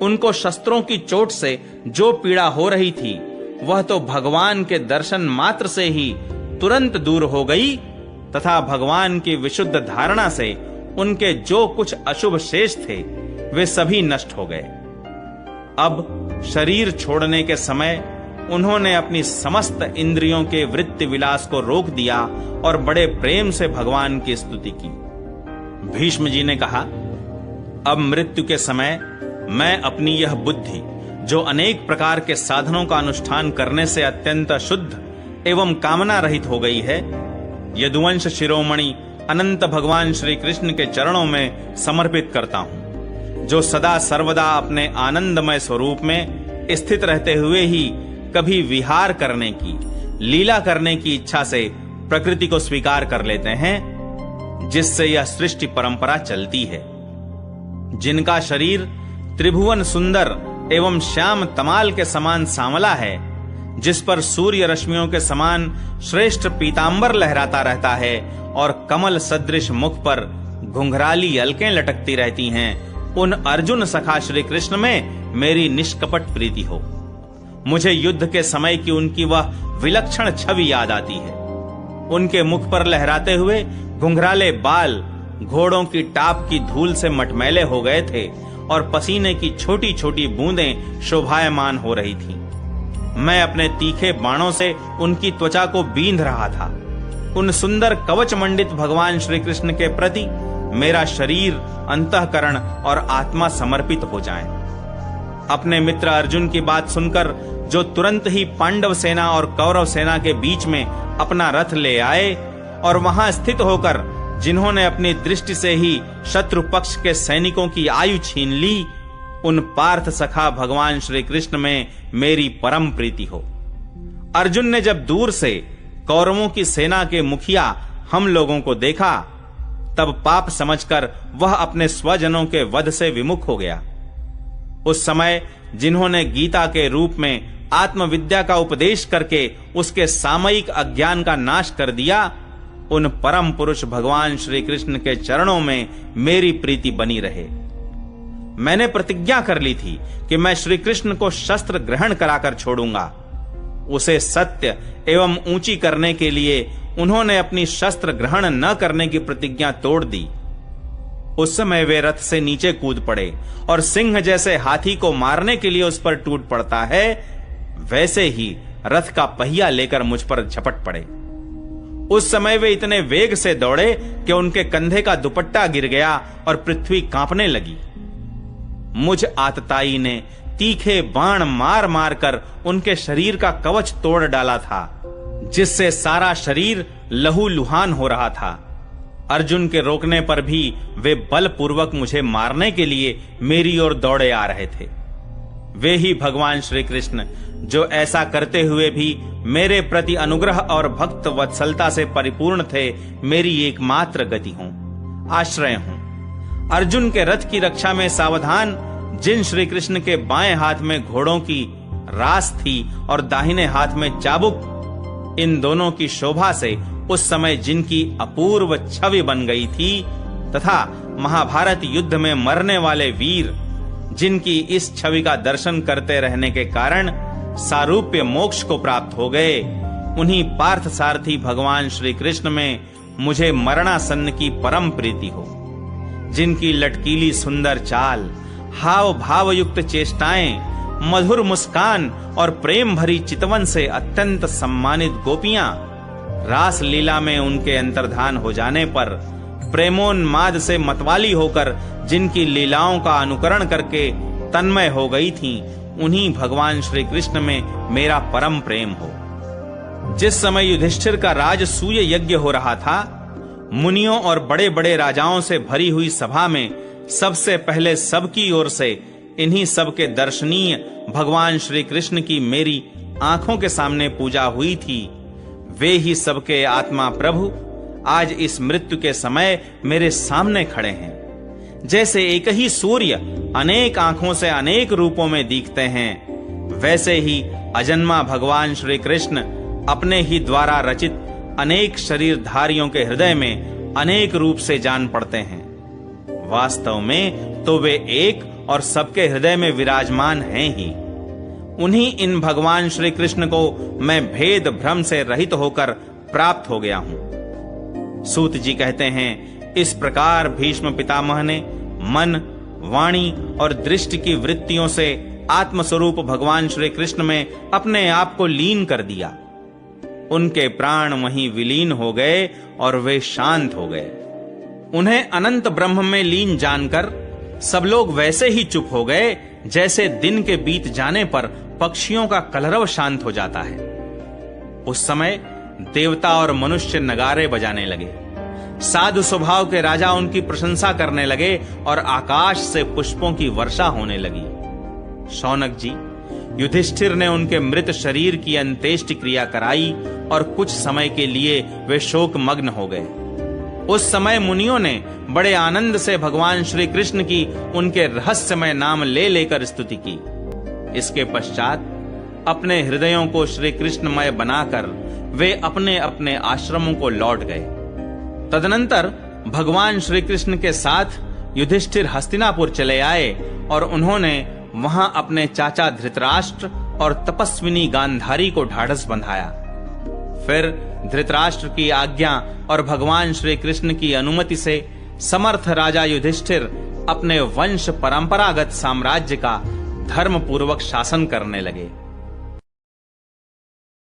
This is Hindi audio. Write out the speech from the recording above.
उनको शस्त्रों की चोट से जो पीड़ा हो रही थी वह तो भगवान के दर्शन मात्र से ही तुरंत दूर हो गई तथा भगवान की विशुद्ध धारणा से उनके जो कुछ अशुभ शेष थे वे सभी नष्ट हो गए। अब शरीर छोड़ने के समय उन्होंने अपनी समस्त इंद्रियों के वृत्ति विलास को रोक दिया और बड़े प्रेम से भगवान की स्तुति की। भीष्म जी ने कहा, अब मृत्यु के समय मैं अपनी यह बुद्धि जो अनेक प्रकार के साधनों का अनुष्ठान करने से अत्यंत शुद्ध एवं कामना रहित हो गई है, यदुवंश शिरोमणि अनंत भगवान श्री कृष्ण के चरणों में समर्पित करता हूं, जो सदा सर्वदा अपने आनंदमय स्वरूप में स्थित रहते हुए ही कभी विहार करने की, लीला करने की इच्छा से प्रकृति को स्वीकार कर लेते हैं, जिससे यह सृष्टि परंपरा चलती है। जिनका शरीर त्रिभुवन सुंदर एवं श्याम तमाल के समान सांवला है, जिस पर सूर्य रश्मियों के समान श्रेष्ठ पीतांबर लहराता रहता है और कमल सदृश मुख पर घुंघराली अलकें लटकती रहती हैं, उन अर्जुन सखा श्री कृष्ण में मेरी निष्कपट प्रीति हो। मुझे युद्ध के समय की उनकी वह विलक्षण छवि याद आती है। उनके मुख पर लहराते हुए घुंघराले बाल घोड़ों की टाप की धूल से मटमैले हो गए थे और पसीने की छोटी छोटी बूंदें शोभायमान हो रही थीं। मैं अपने तीखे बाणों से उनकी त्वचा को बींध रहा था। उन सुंदर कवच मंडित भगवान श्री कृष्ण के प्रति मेरा शरीर, अंतःकरण और आत्मा समर्पित हो जाएं। अपने मित्र अर्जुन की बात सुनकर जो तुरंत ही पांडव सेना और कौरव सेना के बीच में अपना रथ ले आए और वहां स्थित होकर जिन्होंने अपनी दृष्टि से ही शत्रु पक्ष के सैनिकों की आयु छीन ली, उन पार्थ सखा भगवान श्री कृष्ण में मेरी परम प्रीति हो। अर्जुन ने जब दूर से कौरवों की सेना के मुखिया हम लोगों को देखा, तब पाप समझकर वह अपने स्वजनों के वध से विमुख हो गया। उस समय जिन्होंने गीता के रूप में आत्मविद्या का उपदेश करके उसके सामयिक अज्ञान का नाश कर दिया, उन परम पुरुष भगवान श्री कृष्ण के चरणों में मेरी प्रीति बनी रहे। मैंने प्रतिज्ञा कर ली थी कि मैं श्री कृष्ण को शस्त्र ग्रहण कराकर छोड़ूंगा। उसे सत्य एवं ऊंची करने के लिए उन्होंने अपनी शस्त्र ग्रहण न करने की प्रतिज्ञा तोड़ दी। उस समय वे रथ से नीचे कूद पड़े और सिंह जैसे हाथी को मारने के लिए उस पर टूट पड़ता है, वैसे ही रथ का पहिया लेकर मुझ पर झपट पड़े। उस समय वे इतने वेग से दौड़े कि उनके कंधे का दुपट्टा गिर गया और पृथ्वी कांपने लगी। मुझ आतताई ने तीखे बाण मार मार कर उनके शरीर का कवच तोड़ डाला था, जिससे सारा शरीर लहूलुहान हो रहा था। अर्जुन के रोकने पर भी वे बलपूर्वक मुझे मारने के लिए मेरी ओर दौड़े आ रहे थे। वे ही भगवान श्री कृष्ण जो ऐसा करते हुए भी मेरे प्रति अनुग्रह और भक्त वत्सलता से परिपूर्ण थे, मेरी एकमात्र गति हूं, आश्रय हूं। अर्जुन के रथ की रक्षा में सावधान जिन श्री कृष्ण के बाएं हाथ में घोड़ों की रास थी और दाहिने हाथ में चाबुक, इन दोनों की शोभा से उस समय जिनकी अपूर्व छवि बन गई थी तथा महाभारत युद्ध में मरने वाले वीर जिनकी इस छवि का दर्शन करते रहने के कारण सारूप्य मोक्ष को प्राप्त हो गए, उन्हीं पार्थ सारथी भगवान श्री कृष्ण में मुझे मरणासन्न की परम प्रीति हो। जिनकी लटकीली सुंदर चाल, हाव भाव युक्त चेष्टाएं, मधुर मुस्कान और प्रेम भरी चितवन से अत्यंत सम्मानित गोपियां रास लीला में उनके अंतर्धान हो जाने पर प्रेमोन्माद से मतवाली होकर जिनकी लीलाओं का अनुकरण करके तन्मय हो गई थीं, उन्हीं भगवान श्री कृष्ण में मेरा परम प्रेम हो। जिस समय युधिष्ठिर का राजसूय यज्ञ हो रहा था, मुनियों और बड़े बड़े राजाओं से भरी हुई सभा में सबसे पहले सबकी ओर से इन्हीं सबके दर्शनीय भगवान श्री कृष्ण की मेरी आंखों के सामने पूजा हुई थी, वे ही सबके आत्मा प्रभु आज इस मृत्यु के समय मेरे सामने खड़े हैं। जैसे एक ही सूर्य अनेक आंखों से अनेक रूपों में दिखते हैं, वैसे ही अजन्मा भगवान श्री कृष्ण अपने ही द्वारा रचित अनेक शरीरधारियों के हृदय में अनेक रूप से जान पड़ते हैं। वास्तव में तो वे एक और सबके हृदय में विराजमान हैं ही। उन्हीं इन भगवान श्री कृष्ण को मैं भेद भ्रम से रहित होकर प्राप्त हो गया हूं। सूत जी कहते हैं, इस प्रकार भीष्म पितामह ने मन, वाणी और दृष्टि की वृत्तियों से आत्मस्वरूप भगवान श्री कृष्ण में अपने आप को लीन कर दिया। उनके प्राण वहीं विलीन हो गए और वे शांत हो गए। उन्हें अनंत ब्रह्म में लीन जानकर सब लोग वैसे ही चुप हो गए जैसे दिन के बीत जाने पर पक्षियों का कलरव शांत हो जाता है। उस समय देवता और मनुष्य नगारे बजाने लगे। साधु स्वभाव के राजा उनकी प्रशंसा करने लगे और आकाश से पुष्पों की वर्षा होने लगी। शौनक जी, युधिष्ठिर ने उनके मृत शरीर की अंत्येष्टि क्रिया कराई और कुछ समय के लिए वे शोक मग्न हो गए। उस समय मुनियों ने बड़े आनंद से भगवान श्री कृष्ण की उनके रहस्यमय नाम ले लेकर स्तुति की। इसके पश्चात अपने हृदयों को श्री कृष्णमय बनाकर वे अपने अपने आश्रमों को लौट गए। तदनंतर भगवान श्री कृष्ण के साथ युधिष्ठिर हस्तिनापुर चले आए और उन्होंने वहां अपने चाचा धृतराष्ट्र और तपस्विनी गांधारी को ढाढ़स बंधाया। फिर धृतराष्ट्र की आज्ञा और भगवान श्री कृष्ण की अनुमति से समर्थ राजा युधिष्ठिर अपने वंश परंपरागत साम्राज्य का धर्म पूर्वक शासन करने लगे।